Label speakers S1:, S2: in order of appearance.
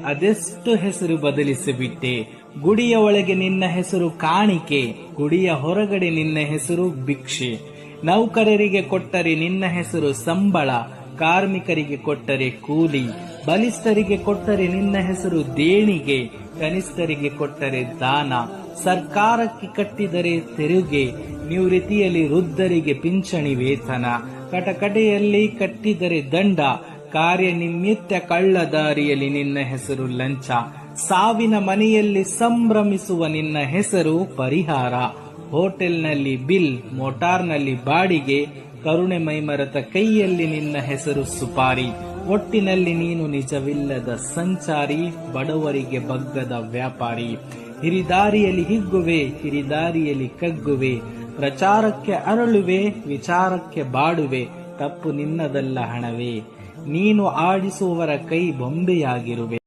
S1: ಅದೆಷ್ಟು ಹೆಸರು ಬದಲಿಸಿಬಿಟ್ಟೆ. ಗುಡಿಯ ಒಳಗೆ ನಿನ್ನ ಹೆಸರು ಕಾಣಿಕೆ, ಗುಡಿಯ ಹೊರಗಡೆ ನಿನ್ನ ಹೆಸರು ಭಿಕ್ಷೆ. ನೌಕರರಿಗೆ ಕೊಟ್ಟರೆ ನಿನ್ನ ಹೆಸರು ಸಂಬಳ, ಕಾರ್ಮಿಕರಿಗೆ ಕೊಟ್ಟರೆ ಕೂಲಿ. ಬಲಿಷ್ಠರಿಗೆ ಕೊಟ್ಟರೆ ನಿನ್ನ ಹೆಸರು ದೇಣಿಗೆ, ಕನಿಷ್ಠರಿಗೆ ಕೊಟ್ಟರೆ ದಾನ. ಸರ್ಕಾರಕ್ಕೆ ಕಟ್ಟಿದರೆ ತೆರಿಗೆ, ನಿವೃತ್ತಿಯಲ್ಲಿ ವೃದ್ಧರಿಗೆ ಪಿಂಚಣಿ ವೇತನ. ಕಟಕಟೆಯಲ್ಲಿ ಕಟ್ಟಿದರೆ ದಂಡ, ಕಾರ್ಯನಿಮಿತ್ತ ಕಳ್ಳದಾರಿಯಲ್ಲಿ ನಿನ್ನ ಹೆಸರು ಲಂಚ. ಸಾವಿನ ಮನೆಯಲ್ಲಿ ಸಂಭ್ರಮಿಸುವ ನಿನ್ನ ಹೆಸರು ಪರಿಹಾರ. ಹೋಟೆಲ್ನಲ್ಲಿ ಬಿಲ್, ಮೋಟಾರ್ನಲ್ಲಿ ಬಾಡಿಗೆ, ಕರುಣೆ ಮೈಮರೆತ ಕೈಯಲ್ಲಿ ನಿನ್ನ ಹೆಸರು ಸುಪಾರಿ. ಒಟ್ಟಿನಲ್ಲಿ ನೀನು ನಿಜವಿಲ್ಲದ ಸಂಚಾರಿ, ಬಡವರಿಗೆ ಬಗ್ಗದ ವ್ಯಾಪಾರಿ. ಹಿರಿದಾರಿಯಲ್ಲಿ ಹಿಗ್ಗುವೆ, ಹಿರಿದಾರಿಯಲ್ಲಿ ಕಗ್ಗುವೆ. ಪ್ರಚಾರಕ್ಕೆ ಅರಳುವೆ, ವಿಚಾರಕ್ಕೆ ಬಾಡುವೆ. ತಪ್ಪು ನಿನ್ನದಲ್ಲ ಹಣವೇ, ನೀನು ಆಡಿಸುವವರ ಕೈ ಬೊಂಬೆಯಾಗಿರುವೆ.